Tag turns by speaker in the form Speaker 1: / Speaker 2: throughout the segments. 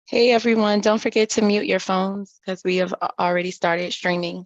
Speaker 1: Hey everyone, don't forget to mute your phones because we have already started streaming.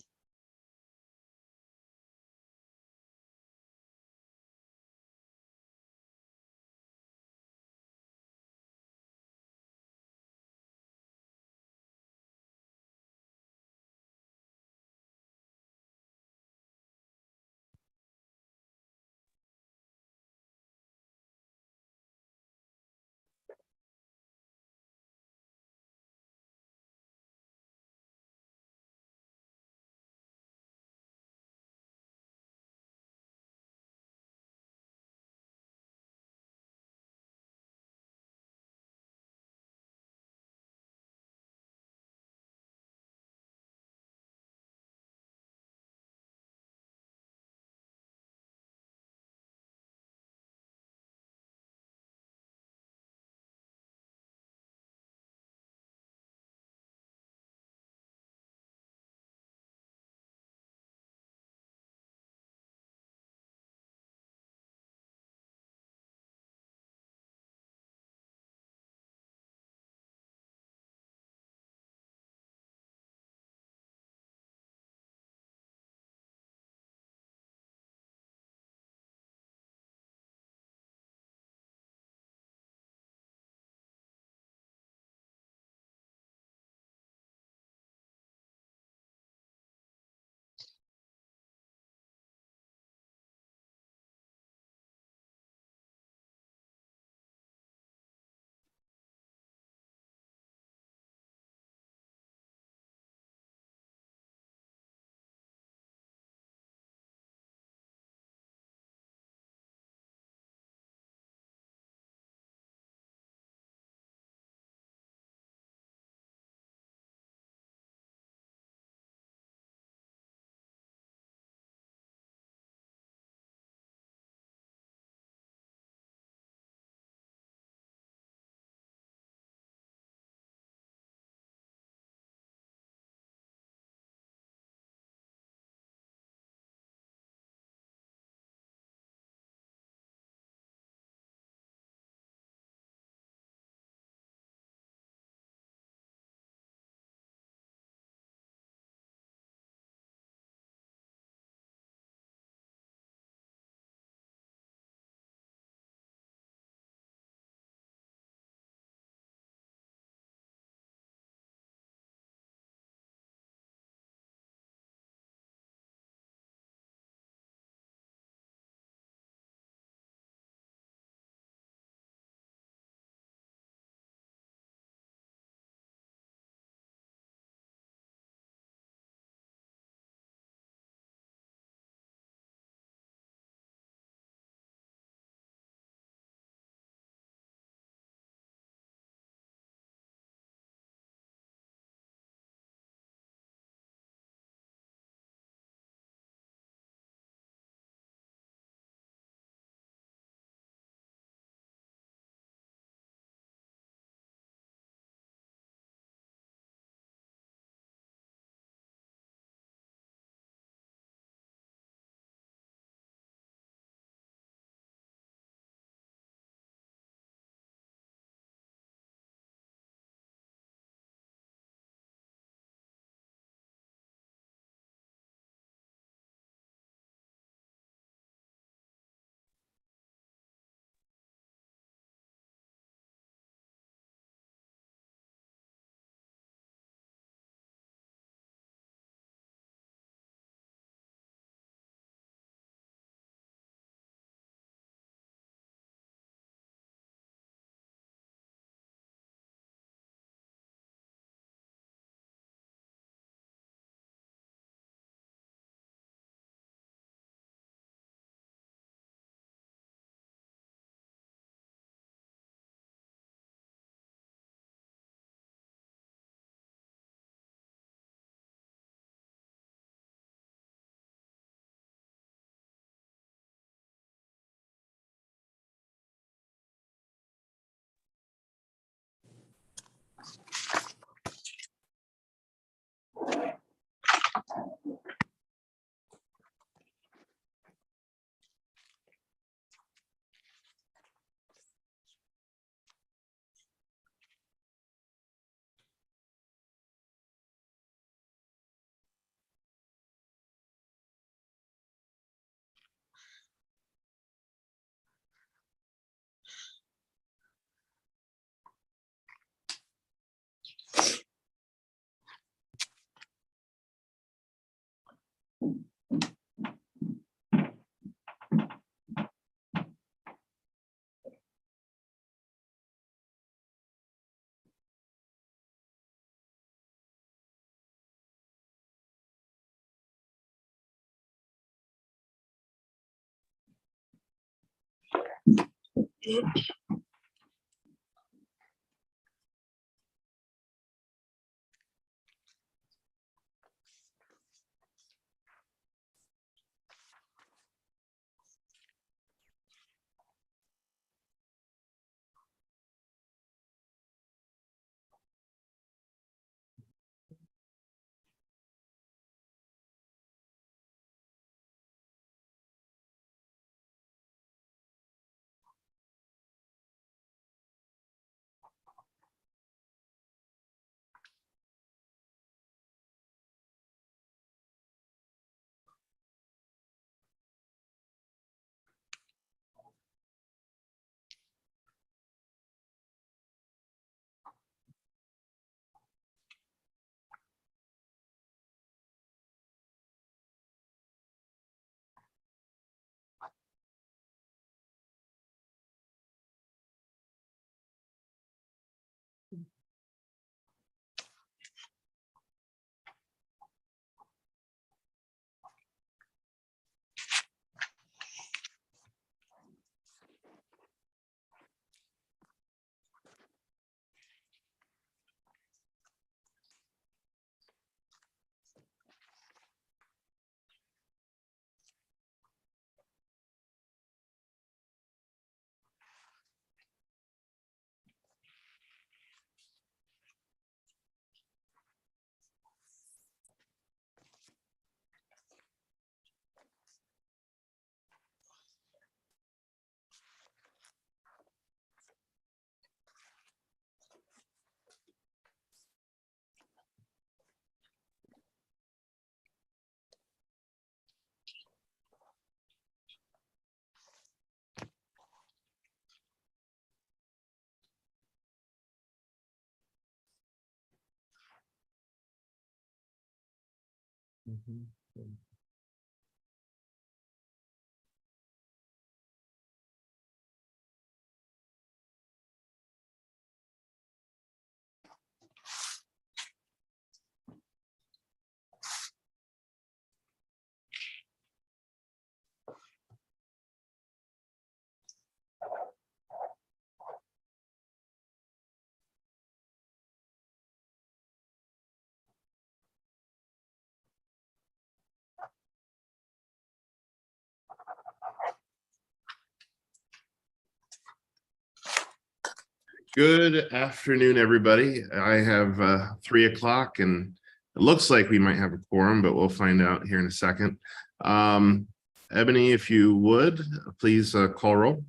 Speaker 2: Good afternoon, everybody. I have 3 o'clock and it looks like we might have a quorum, but we'll find out here in a second. Ebony, if you would, please call roll.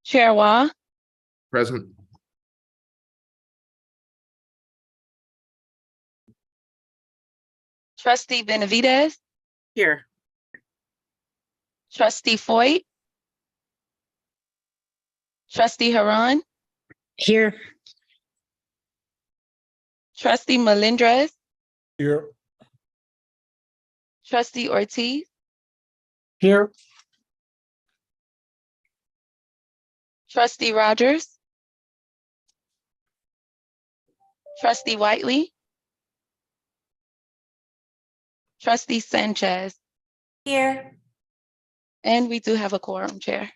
Speaker 1: Chair Wah,
Speaker 2: Present.
Speaker 1: Trustee Benavides,
Speaker 3: Here.
Speaker 1: Trustee Foyt, Trustee Haran,
Speaker 3: Here.
Speaker 1: Trustee Melendrez,
Speaker 4: Here.
Speaker 1: Trustee Ortiz,
Speaker 4: Here.
Speaker 1: Trustee Rogers, Trustee Whiteley, Trustee Sanchez,
Speaker 3: Here.
Speaker 1: and we do have a quorum, Chair.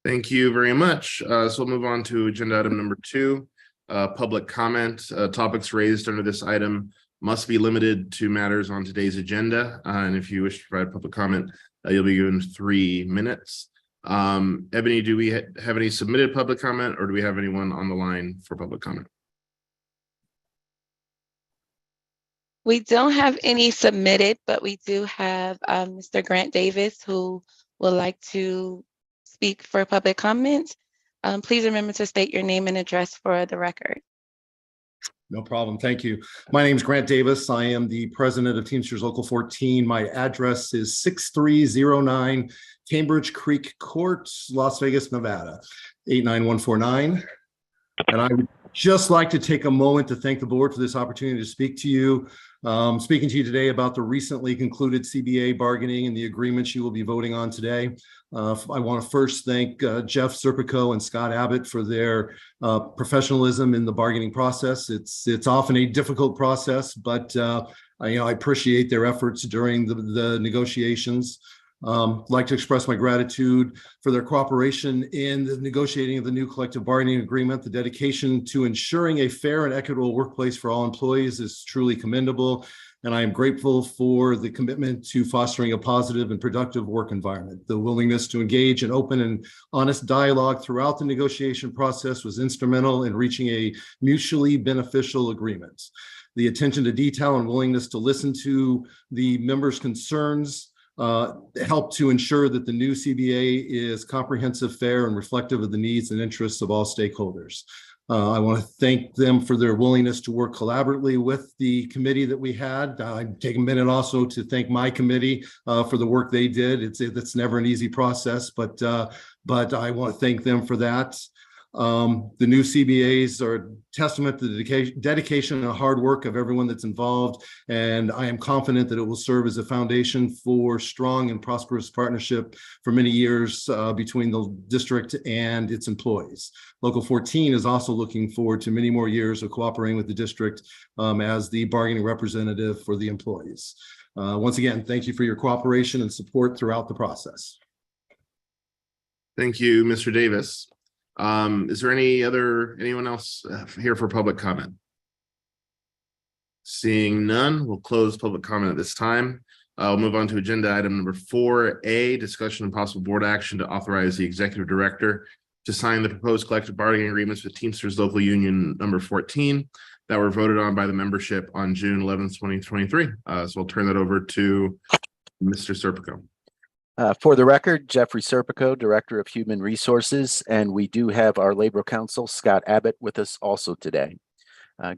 Speaker 2: Thank you very much. So we'll move on to agenda item number 2, public comment. Topics raised under this item must be limited to matters on today's agenda. And if you wish to provide public comment, you'll be given 3 minutes. Ebony, do we have any submitted public comment, or do we have anyone on the line for public comment?
Speaker 1: We don't have any submitted, but we do have Mr. Grant Davis who would like to speak for public comments. Please remember to state your name and address for the record.
Speaker 4: No problem. Thank you. My name is Grant Davis. I am the president of Teamsters Local 14. My address is 6309 Cambridge Creek Court, Las Vegas, Nevada, 89149. And I would just like to take a moment to thank the board for this opportunity to speak to you. Speaking to you today about the recently concluded CBA bargaining and the agreements you will be voting on today. I want to first thank Jeff Serpico and Scott Abbott for their professionalism in the bargaining process. It's often a difficult process, but I appreciate their efforts during the negotiations. Like to express my gratitude for their cooperation in the negotiating of the new collective bargaining agreement. The dedication to ensuring a fair and equitable workplace for all employees is truly commendable, and I am grateful for the commitment to fostering a positive and productive work environment. The willingness to engage in open and honest dialogue throughout the negotiation process was instrumental in reaching a mutually beneficial agreement. The attention to detail and willingness to listen to the members' concerns help to ensure that the new CBA is comprehensive, fair, and reflective of the needs and interests of all stakeholders. I want to thank them for their willingness to work collaboratively with the committee that we had. I take a minute also to thank my committee for the work they did. It's never an easy process, but I want to thank them for that. The new CBAs are a testament to the dedication and hard work of everyone that's involved, and I am confident that it will serve as a foundation for strong and prosperous partnership for many years between the district and its employees. Local 14 is also looking forward to many more years of cooperating with the district as the bargaining representative for the employees. Once again, thank you for your cooperation and support throughout the process.
Speaker 2: Thank you, Mr. Davis. Is there anyone else here for public comment? Seeing none, we'll close public comment at this time. We'll move on to agenda item number 4A, discussion and possible board action to authorize the executive director to sign the proposed collective bargaining agreements with Teamsters Local Union number 14 that were voted on by the membership on June 11th, 2023. So I'll turn that over to Mr. Serpico.
Speaker 5: For the record, Jeffrey Serpico, Director of Human Resources, and we do have our Labor Counsel, Scott Abbott, with us also today.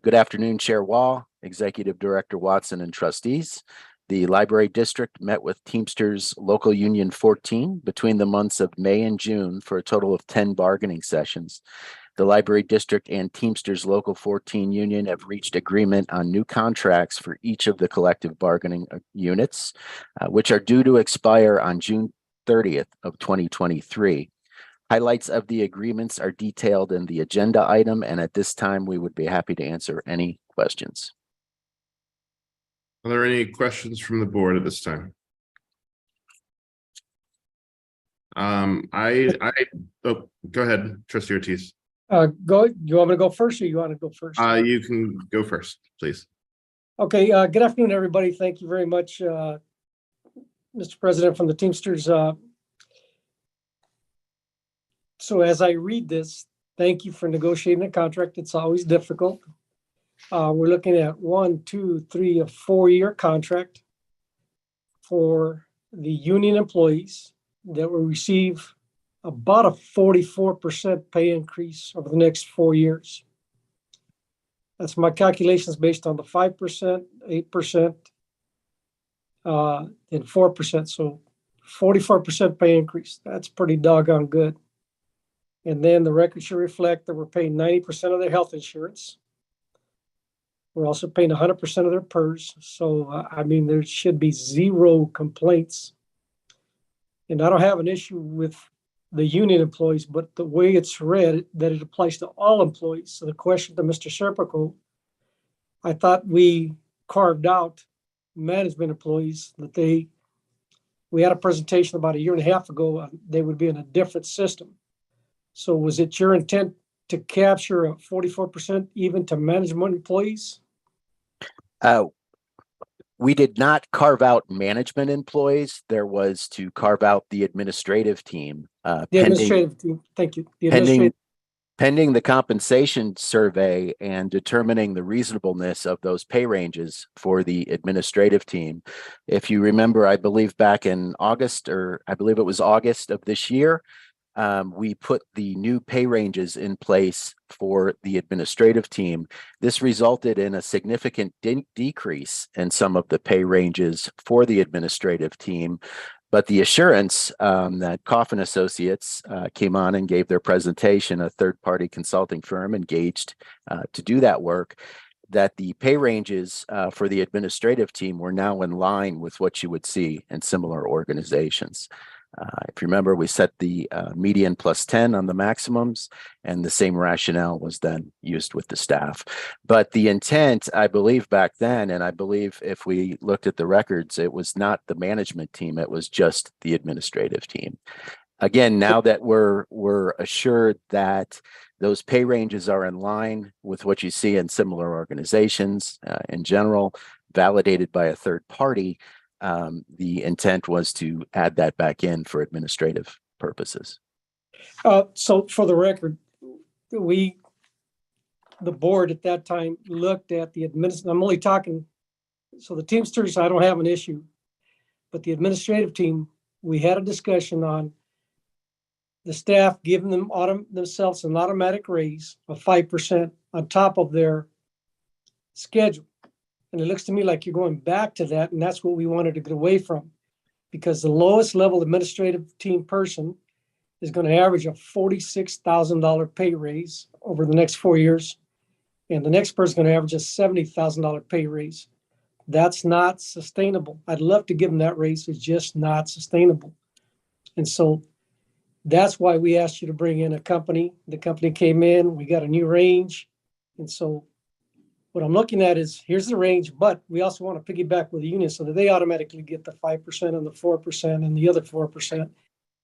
Speaker 5: Good afternoon, Chair Wall, Executive Director Watson, and trustees. The Library District met with Teamsters Local Union 14 between the months of May and June for a total of 10 bargaining sessions. The Library District and Teamsters Local 14 Union have reached agreement on new contracts for each of the collective bargaining units, which are due to expire on June 30th of 2023. Highlights of the agreements are detailed in the agenda item, and at this time, we would be happy to answer any questions.
Speaker 2: Are there any questions from the board at this time? Oh, go ahead, Trustee Ortiz.
Speaker 6: You want me to go first, or you want to go first?
Speaker 2: You can go first, please.
Speaker 6: Okay. Good afternoon, everybody. Thank you very much, Mr. President, from the Teamsters. So as I read this, thank you for negotiating a contract. It's always difficult. We're looking at 1, 2, 3, a 4-year contract for the union employees that will receive about a 44% pay increase over the next 4 years. That's my calculations based on the 5%, 8%, and 4%. So 44% pay increase. That's pretty doggone good. And then the record should reflect that we're paying 90% of their health insurance. We're also paying 100% of their PERS. So, I mean, there should be zero complaints. And I don't have an issue with the union employees, but the way it's read, that it applies to all employees. So the question to Mr. Serpico, I thought we carved out management employees, that we had a presentation about a year and a half ago, they would be in a different system. So was it your intent to capture a 44% even to management employees?
Speaker 5: We did not carve out management employees. There was to carve out the administrative team.
Speaker 6: Administrative team. Thank you.
Speaker 5: Pending the compensation survey and determining the reasonableness of those pay ranges for the administrative team. If you remember, I believe back in August, or I believe it was August of this year, we put the new pay ranges in place for the administrative team. This resulted in a significant decrease in some of the pay ranges for the administrative team. But the assurance that Coffin Associates came on and gave their presentation, a third-party consulting firm engaged to do that work, that the pay ranges for the administrative team were now in line with what you would see in similar organizations. If you remember, we set the median plus 10 on the maximums, and the same rationale was then used with the staff. But the intent, I believe back then, and I believe if we looked at the records, it was not the management team, it was just the administrative team. Again, now that we're assured that those pay ranges are in line with what you see in similar organizations in general, validated by a third party, the intent was to add that back in for administrative purposes.
Speaker 6: So for the record, the board at that time looked at the I'm only talking, so the Teamsters, I don't have an issue, but the administrative team, we had a discussion on the staff giving themselves an automatic raise of 5% on top of their schedule. And it looks to me like you're going back to that, and that's what we wanted to get away from, because the lowest level administrative team person is going to average a $46,000 pay raise over the next 4 years, and the next person is going to average a $70,000 pay raise. That's not sustainable. I'd love to give them that raise. It's just not sustainable. And so that's why we asked you to bring in a company. The company came in, we got a new range. And so what I'm looking at is, here's the range, but we also want to piggyback with the union so that they automatically get the 5% and the 4% and the other 4%.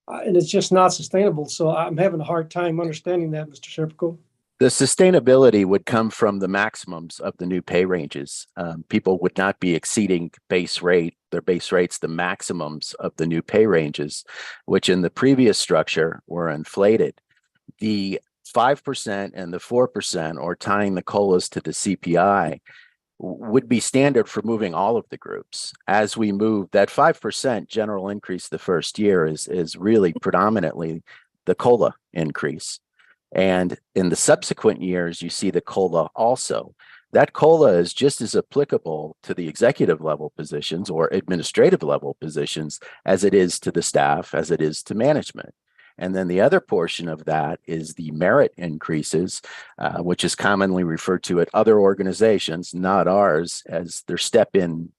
Speaker 6: And it's just not sustainable. So I'm having a hard time understanding that, Mr. Serpico.
Speaker 5: The sustainability would come from the maximums of the new pay ranges. People would not be exceeding their base rates, the maximums of the new pay ranges, which in the previous structure were inflated. The 5% and the 4%, or tying the COLAs to the CPI, would be standard for moving all of the groups. As we move, that 5% general increase the first year is really predominantly the COLA increase. And in the subsequent years, you see the COLA also. That COLA is just as applicable to the executive level positions or administrative level positions as it is to the staff, as it is to management. And then the other portion of that is the merit increases, which is commonly referred to at other organizations, not ours, as their step-in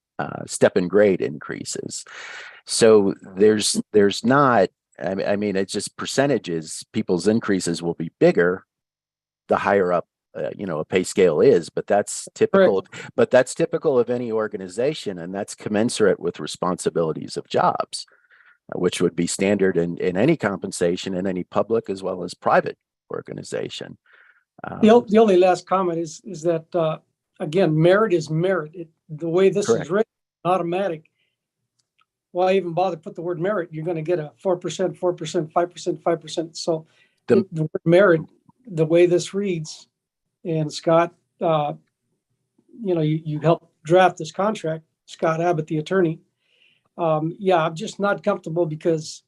Speaker 5: grade increases. So there's not, I mean, it's just percentages. People's increases will be bigger the higher up, a pay scale is, but that's typical.
Speaker 6: Correct.
Speaker 5: But that's typical of any organization, and that's commensurate with responsibilities of jobs, which would be standard in any compensation in any public as well as private organization.
Speaker 6: The only last comment is that, again, merit is merit. The way this
Speaker 5: Correct.
Speaker 6: is written, automatic. Why even bother put the word merit? You're going to get a 4%, 4%, 5%, 5%. So the word merit, the way this reads, and Scott, you helped draft this contract, Scott Abbott, the attorney. I'm just not comfortable because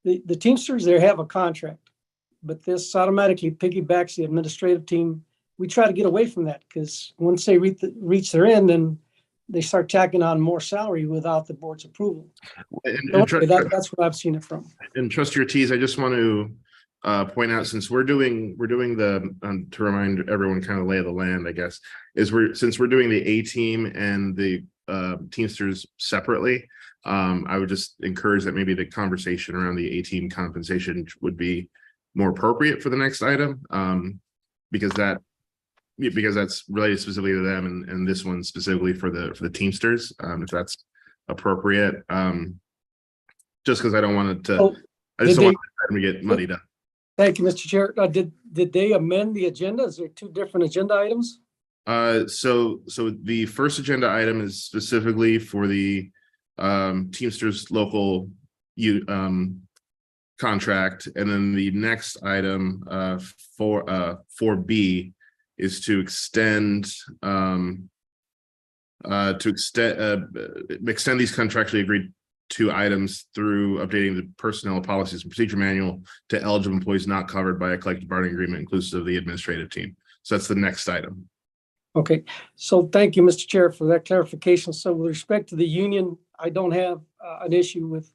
Speaker 6: the Teamsters, they have a contract, but this automatically piggybacks the administrative team. We try to get away from that because once they reach their end, then they start tacking on more salary without the board's approval. That's what I've seen it from.
Speaker 2: And Trustee Ortiz, I just want to point out, since we're doing the to remind everyone kind of lay of the land, I guess, since we're doing the A team and the Teamsters separately, I would just encourage that maybe the conversation around the A team compensation would be more appropriate for the next item, because that's related specifically to them, and this one specifically for the Teamsters, if that's appropriate. Just because I don't want it to, I just don't want them to get muddied up.
Speaker 6: Thank you, Mr. Chair. Did they amend the agenda? Is there two different agenda items?
Speaker 2: So the first agenda item is specifically for the Teamsters local contract, and then the next item for 4B is to extend these contractually agreed to items through updating the personnel policies and procedure manual to eligible employees not covered by a collective bargaining agreement, inclusive of the administrative team. So that's the next item.
Speaker 6: Okay, so thank you, Mr. Chair, for that clarification. So with respect to the union, I don't have an issue with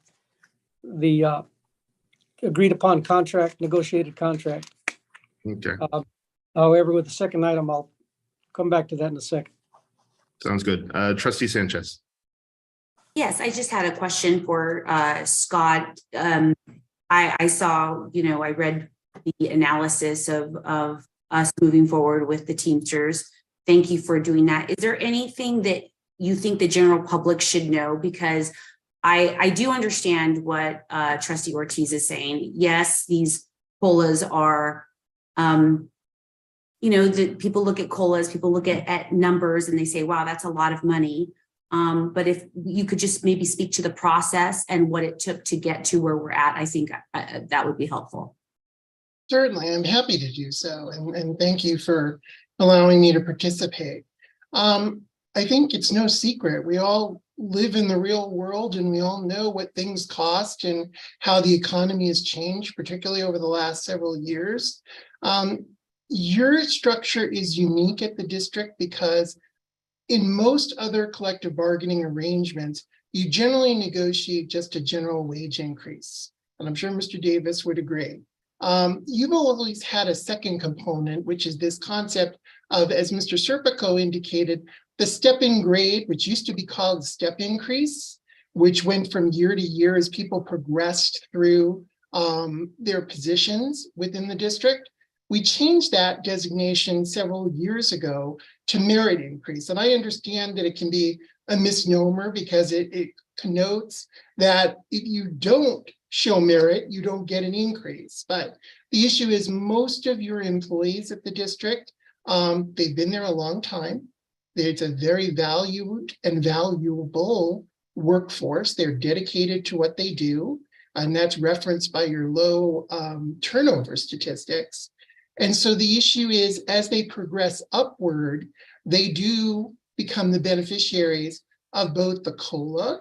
Speaker 6: the agreed upon contract, negotiated contract.
Speaker 2: Okay,
Speaker 6: However, with the second item, I'll come back to that in a second.
Speaker 2: sounds good. Trustee Sanchez.
Speaker 3: Yes, I just had a question for Scott. I saw, I read the analysis of us moving forward with the Teamsters. Thank you for doing that. Is there anything that you think the general public should know? Because I do understand what Trustee Ortiz is saying. Yes, these COLAs are, people look at COLAs, people look at numbers and they say, wow, that's a lot of money. But if you could just maybe speak to the process and what it took to get to where we're at, I think that would be helpful.
Speaker 7: Certainly, I'm happy to do so. And thank you for allowing me to participate. I think it's no secret. We all live in the real world and we all know what things cost and how the economy has changed, particularly over the last several years. Your structure is unique at the district because in most other collective bargaining arrangements, you generally negotiate just a general wage increase. And I'm sure Mr. Davis would agree. You've always had a second component, which is this concept of, as Mr. Serpico indicated, the step-in grade, which used to be called step increase, which went from year to year as people progressed through their positions within the district. We changed that designation several years ago to merit increase. And I understand that it can be a misnomer because it connotes that if you don't show merit, you don't get an increase. But the issue is most of your employees at the district, they've been there a long time. It's a very valued and valuable workforce. They're dedicated to what they do. And that's referenced by your low turnover statistics. And so the issue is, as they progress upward, they do become the beneficiaries of both the COLA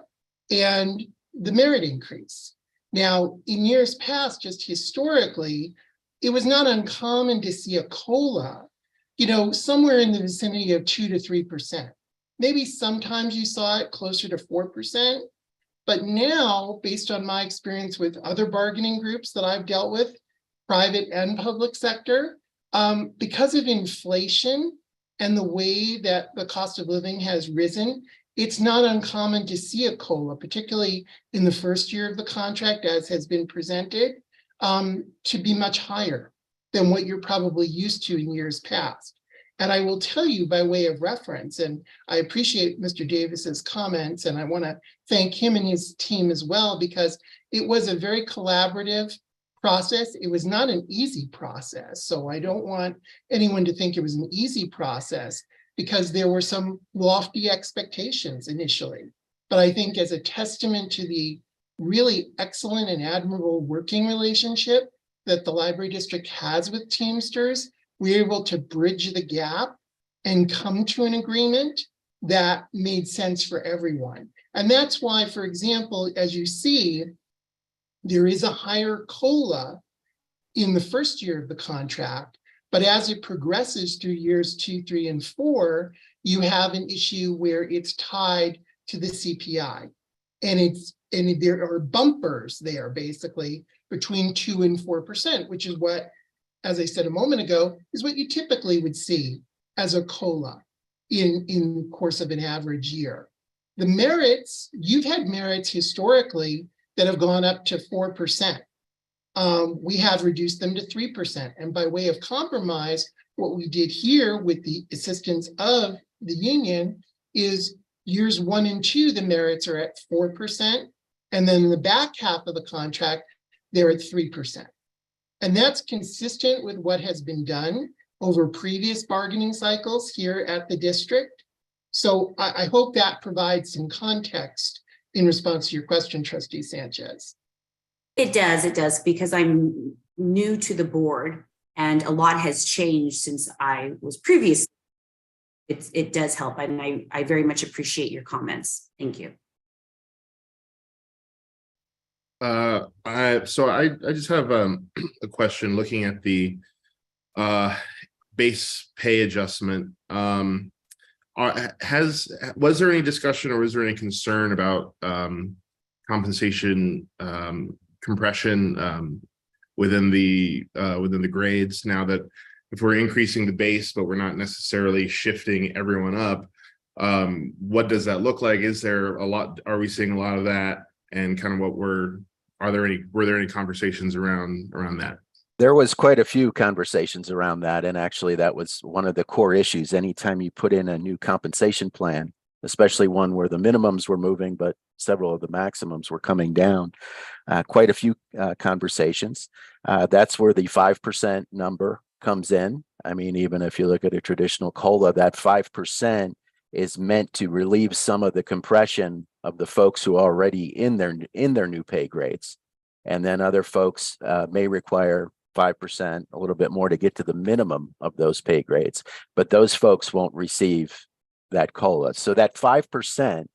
Speaker 7: and the merit increase. Now, in years past, just historically, it was not uncommon to see a COLA, somewhere in the vicinity of 2 to 3%. Maybe sometimes you saw it closer to 4%. But now, based on my experience with other bargaining groups that I've dealt with, private and public sector, because of inflation and the way that the cost of living has risen, it's not uncommon to see a COLA, particularly in the first year of the contract, as has been presented, to be much higher than what you're probably used to in years past. And I will tell you by way of reference, and I appreciate Mr. Davis's comments, and I want to thank him and his team as well, because it was a very collaborative process. It was not an easy process. So I don't want anyone to think it was an easy process because there were some lofty expectations initially. But I think as a testament to the really excellent and admirable working relationship that the library district has with Teamsters, we're able to bridge the gap and come to an agreement that made sense for everyone. And that's why, for example, as you see, there is a higher COLA in the first year of the contract, but as it progresses through years 2, 3, and 4, you have an issue where it's tied to the CPI. And there are bumpers there basically between 2 and 4%, which is what, as I said a moment ago, is what you typically would see as a COLA in the course of an average year. The merits, you've had merits historically that have gone up to 4%. We have reduced them to 3%. And by way of compromise, what we did here with the assistance of the union is years 1 and 2, the merits are at 4%. And then in the back half of the contract, they're at 3%. And that's consistent with what has been done over previous bargaining cycles here at the district. So I hope that provides some context in response to your question, Trustee Sanchez.
Speaker 3: It does, because I'm new to the board and a lot has changed since I was previous. It does help, and I very much appreciate your comments. Thank you.
Speaker 2: I just have a question looking at the base pay adjustment. Was there any discussion or was there any concern about kind compensation compression within the grades. Now that if we're increasing the base, but we're not necessarily shifting everyone up, what does that look like? Is there a lot? Are we seeing a lot of that? And kind of were there any conversations around that?
Speaker 5: There was quite a few conversations around that. And actually that was one of the core issues. Anytime you put in a new compensation plan, especially one where the minimums were moving, but several of the maximums were coming down, quite a few conversations. That's where the 5% number comes in. I mean, even if you look at a traditional COLA, that 5% is meant to relieve some of the compression of the folks who are already in their new pay grades. And then other folks may require 5%, a little bit more to get to the minimum of those pay grades, but those folks won't receive that COLA. So that 5%,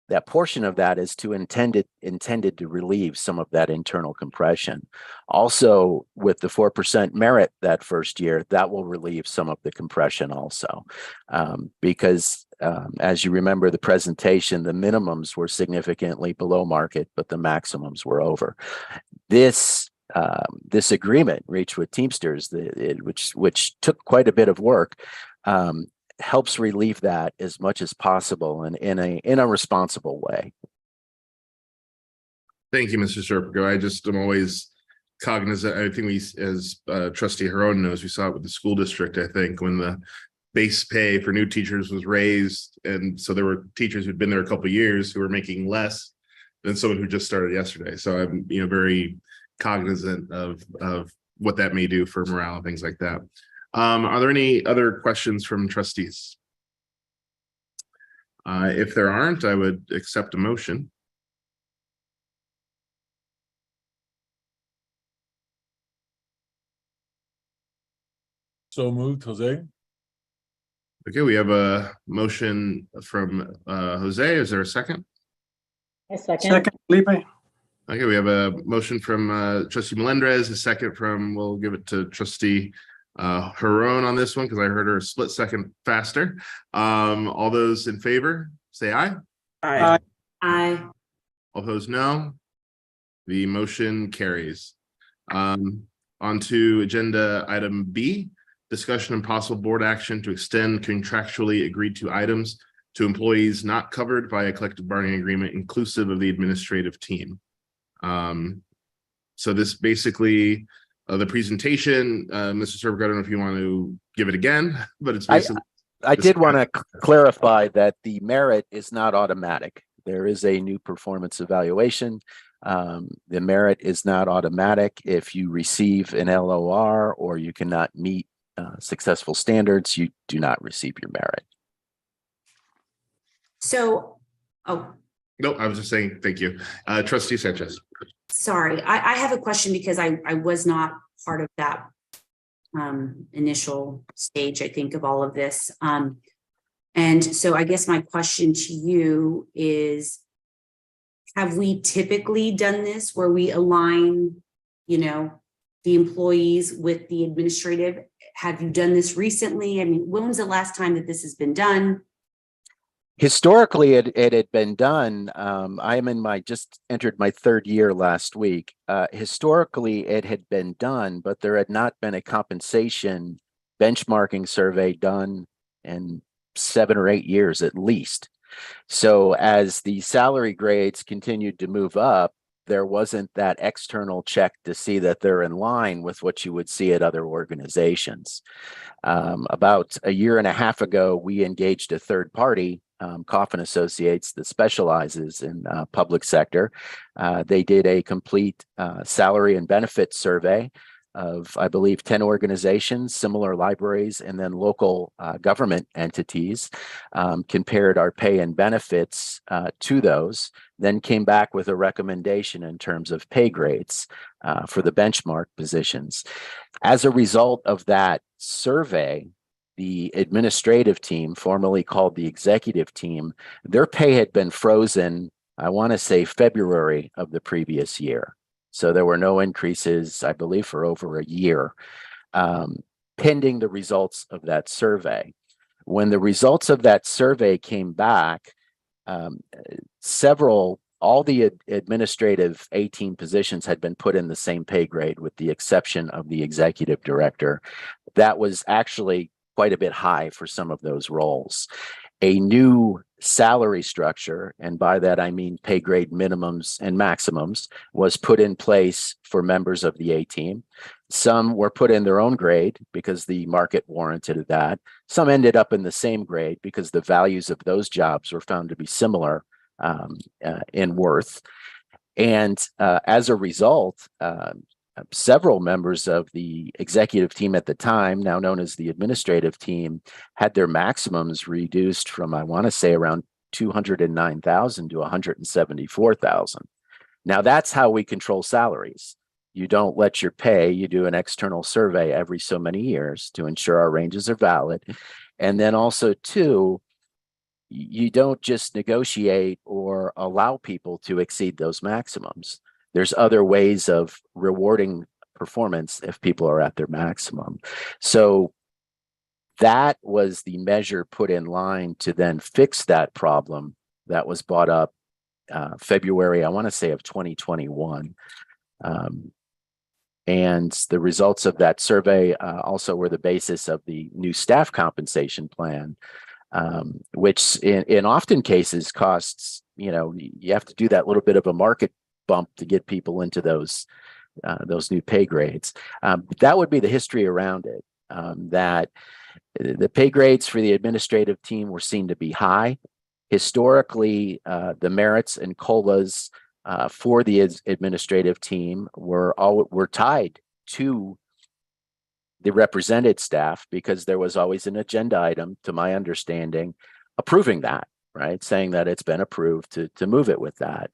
Speaker 5: that portion of that is intended to relieve some of that internal compression. Also, with the 4% merit that first year, that will relieve some of the compression also, because as you remember the presentation, the minimums were significantly below market, but the maximums were over. This agreement reached with Teamsters, which took quite a bit of work, helps relieve that as much as possible and in a responsible way.
Speaker 2: Thank you, Mr. Serpico. I'm always cognizant. I think as Trustee Harron knows, we saw it with the school district, I think, when the base pay for new teachers was raised. And so there were teachers who'd been there a couple of years who were making less than someone who just started yesterday. So I'm very cognizant of what that may do for morale and things like that. Are there any other questions from trustees? If there aren't, I would accept a motion.
Speaker 8: So moved, Jose.
Speaker 2: Okay, we have a motion from Jose. Is there a second?
Speaker 9: A second.
Speaker 6: Second, Felipe.
Speaker 2: Okay, we have a motion from Trustee Melendrez, a second from, we'll give it to Trustee Harron on this one because I heard her a split second faster. All those in favor, say aye.
Speaker 6: Aye.
Speaker 3: Aye.
Speaker 2: All opposed, no. The motion carries. On to agenda item B, discussion and possible board action to extend contractually agreed to items to employees not covered by a collective bargaining agreement, inclusive of the administrative team. So this basically, the presentation, Mr. Serpico, I don't know if you want to give it again, but it's basically.
Speaker 5: I did want to clarify that the merit is not automatic. There is a new performance evaluation. The merit is not automatic. If you receive an LOR or you cannot meet successful standards, you do not receive your merit.
Speaker 3: So, oh.
Speaker 2: No, I was just saying, thank you. Trustee Sanchez.
Speaker 3: Sorry, I have a question because I was not part of that initial stage, I think, of all of this. And so I guess my question to you is, have we typically done this where we align, the employees with the administrative? Have you done this recently? I mean, when was the last time that this has been done?
Speaker 5: Historically, it had been done. I am just entered my third year last week. Historically, it had been done, but there had not been a compensation benchmarking survey done in 7 or 8 years at least. So as the salary grades continued to move up, there wasn't that external check to see that they're in line with what you would see at other organizations. About a year and a half ago, we engaged a third party, Coffin Associates, that specializes in public sector. They did a complete salary and benefit survey of, I believe, 10 organizations, similar libraries, and then local government entities, compared our pay and benefits to those, then came back with a recommendation in terms of pay grades for the benchmark positions. As a result of that survey, the administrative team, formerly called the executive team, their pay had been frozen, I want to say February of the previous year. So there were no increases, I believe, for over a year, pending the results of that survey. When the results of that survey came back, several all the administrative A-team positions had been put in the same pay grade with the exception of the executive director. That was actually quite a bit high for some of those roles. A new salary structure, and by that I mean pay grade minimums and maximums, was put in place for members of the A-team. Some were put in their own grade because the market warranted that. Some ended up in the same grade because the values of those jobs were found to be similar in worth. And as a result, several members of the executive team at the time, now known as the administrative team, had their maximums reduced from, I want to say, around 209,000 to 174,000. Now that's how we control salaries. You don't let your pay, you do an external survey every so many years to ensure our ranges are valid. And then also too, you don't just negotiate or allow people to exceed those maximums. There's other ways of rewarding performance if people are at their maximum. So that was the measure put in line to then fix that problem that was brought up February, I want to say, of 2021. And the results of that survey also were the basis of the new staff compensation plan, which in often cases costs, you have to do that little bit of a market bump to get people into those new pay grades. That would be the history around it, that the pay grades for the administrative team were seen to be high. Historically, the merits and COLAs for the administrative team were tied to the represented staff because there was always an agenda item, to my understanding, approving that, right? Saying that it's been approved to move it with that.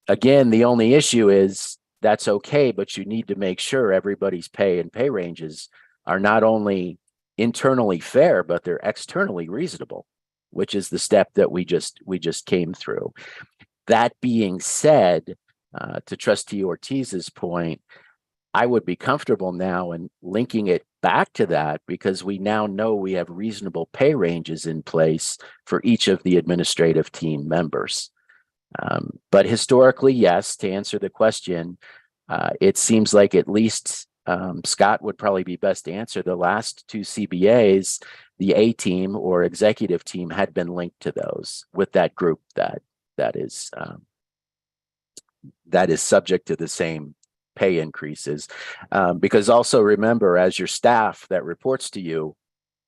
Speaker 5: Again, the only issue is that's okay, but you need to make sure everybody's pay and pay ranges are not only internally fair, but they're externally reasonable, which is the step that we just came through. That being said, to Trustee Ortiz's point, I would be comfortable now in linking it back to that because we now know we have reasonable pay ranges in place for each of the administrative team members. But historically, yes, to answer the question, it seems like at least Scott would probably be best to answer. The last two CBAs, the A team or executive team had been linked to those with that group that is subject to the same pay increases. Because also remember, as your staff that reports to you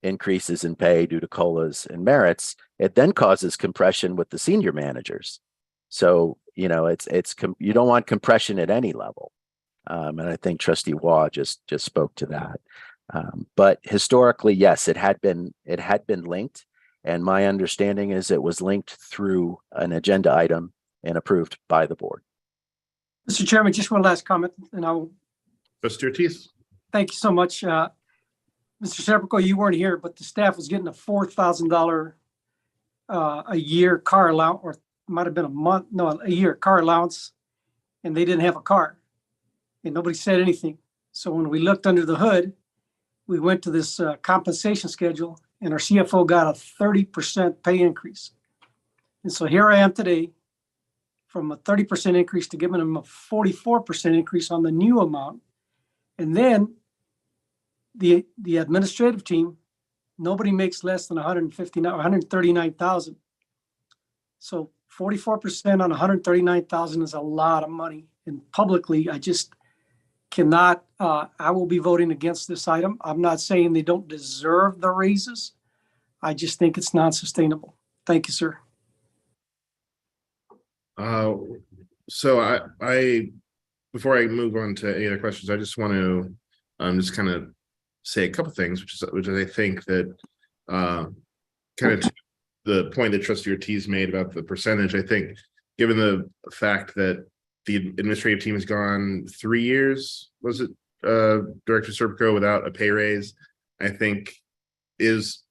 Speaker 5: increases in pay due to COLAs and merits, it then causes compression with the senior managers. So, you don't want compression at any level. And I think Trustee Waugh just spoke to that. But historically, yes, it had been linked. And my understanding is it was linked through an agenda item and approved by the board.
Speaker 6: Mr. Chairman, just one last comment, and I will.
Speaker 2: Trustee Ortiz.
Speaker 6: Thank you so much. Mr. Serpico, you weren't here, but the staff was getting a $4,000 a year car allowance, or it might have been a year car allowance, and they didn't have a car. And nobody said anything. So when we looked under the hood, we went to this compensation schedule, and our CFO got a 30% pay increase. And so here I am today, from a 30% increase to giving them a 44% increase on the new amount. And then the administrative team, nobody makes less than 139,000. So 44% on 139,000 is a lot of money. And publicly, I just cannot, I will be voting against this item. I'm not saying they don't deserve the raises. I just think it's non-sustainable. Thank you, sir.
Speaker 2: So I before I move on to any other questions, I just want to just kind of say a couple things, which I think that kind of to the point that Trustee Ortiz made about the percentage. I think given the fact that the administrative team has gone 3 years, was it, Director Serpico, without a pay raise, I think is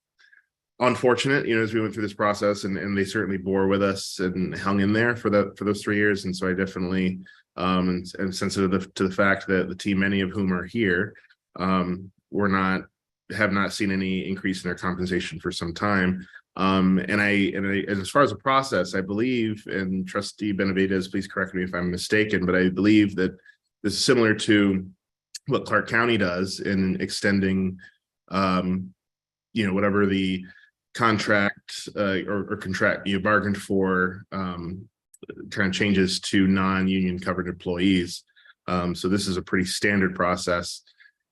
Speaker 2: unfortunate, as we went through this process, and they certainly bore with us and hung in there for those 3 years. And so I definitely am sensitive to the fact that the team, many of whom are here, have not seen any increase in their compensation for some time. And as far as the process, I believe, and Trustee Benavides, please correct me if I'm mistaken, but I believe that this is similar to what Clark County does in extending, whatever the contract or contract you bargained for, kind of changes to non-union covered employees. So this is a pretty standard process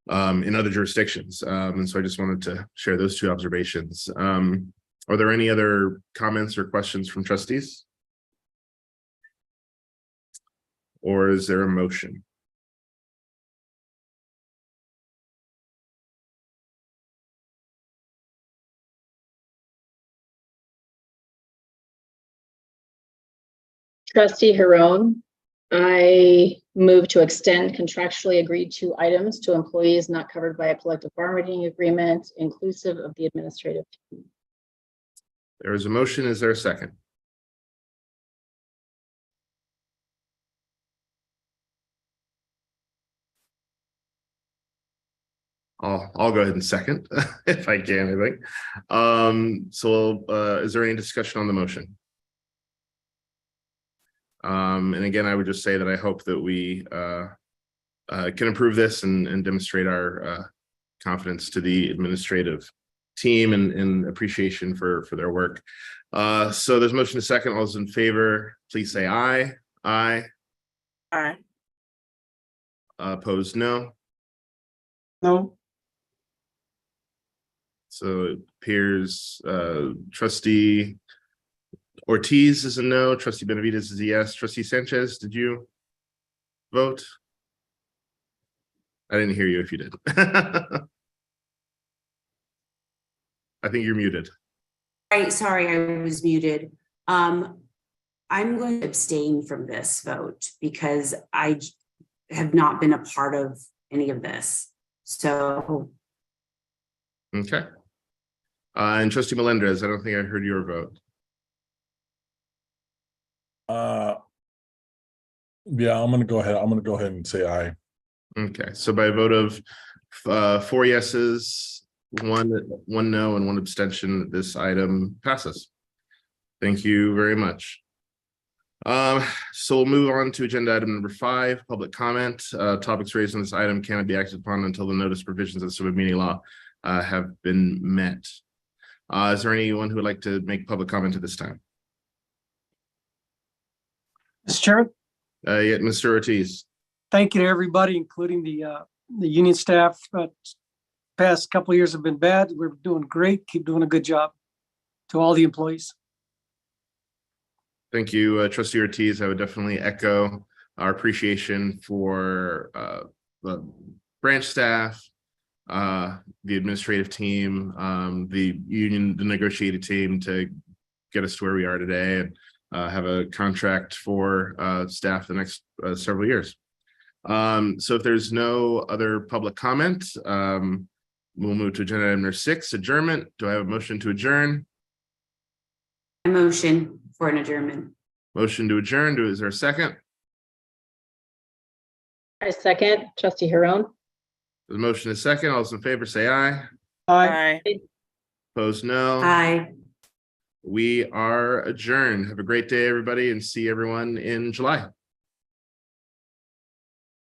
Speaker 2: in other jurisdictions. And so I just wanted to share those two observations. Are there any other comments or questions from trustees? Or is there a motion?
Speaker 9: Trustee Huron, I move to extend contractually agreed to items to employees not covered by a collective bargaining agreement, inclusive of the administrative team.
Speaker 2: There is a motion. Is there a second? I'll go ahead and second if I can, I think. Is there any discussion on the motion? And again, I would just say that I hope that we can improve this and demonstrate our confidence to the administrative team and appreciation for their work. So there's motion to second. All those in favor, please say aye. Aye.
Speaker 10: Aye.
Speaker 2: Opposed, no.
Speaker 6: No,
Speaker 2: So it appears Trustee Ortiz is a no, Trustee Benavides is a yes. Trustee Sanchez, did you vote? I didn't hear you if you did. I think you're muted.
Speaker 3: Sorry, I was muted. I'm going to abstain from this vote because I have not been a part of any of this. So.
Speaker 2: Okay. And Trustee Melendez, I don't think I heard your vote.
Speaker 8: Yeah, I'm gonna go ahead. I'm gonna go ahead and say aye.
Speaker 2: Okay, so by a vote of 4 yeses, one no, and 1 abstention, this item passes. Thank you very much. So we'll move on to agenda item number 5, public comment. Topics raised on this item cannot be acted upon until the notice provisions of the Civil Meeting Law have been met. Is there anyone who would like to make public comment at this time?
Speaker 6: Mr. Chairman,
Speaker 2: Yeah, Mr. Ortiz.
Speaker 6: thank you to everybody, including the union staff. Past couple of years have been bad. We're doing great. Keep doing a good job. To all the employees.
Speaker 2: Thank you, Trustee Ortiz. I would definitely echo our appreciation for the branch staff, the administrative team, the union, the negotiated team to get us to where we are today and have a contract for staff the next several years. So if there's no other public comment, we'll move to agenda item number 6, adjournment. Do I have a motion to adjourn?
Speaker 3: A motion for an adjournment.
Speaker 2: Motion to adjourn. Is there a second?
Speaker 9: I second. Trustee Huron.
Speaker 2: The motion is second. All those in favor say aye.
Speaker 6: Aye.
Speaker 10: Aye.
Speaker 2: Opposed, no.
Speaker 3: Aye.
Speaker 2: We are adjourned. Have a great day, everybody, and see everyone in July.